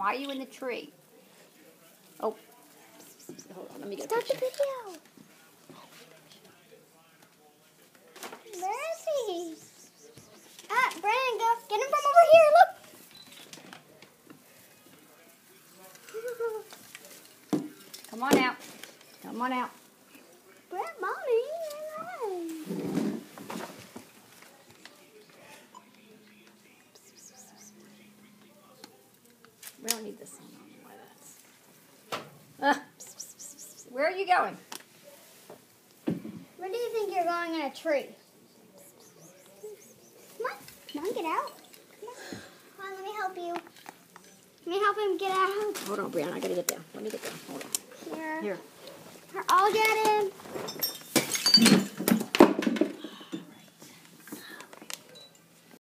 Why are you in the tree? Oh. Hold on, let me get a Stop picture. the video. Where is he? Ah, Brandon, go. Get him from over here. Look. Come on out. Come on out. Mommy. We don't need this. I don't know why that's. Where are you going? Where do you think you're going in a tree? Come on, get out. Come on, let me help you. Let me help him get out. Hold on, Brianna. I gotta get down. Let me get down. Hold on. Here. Here. I'll get him.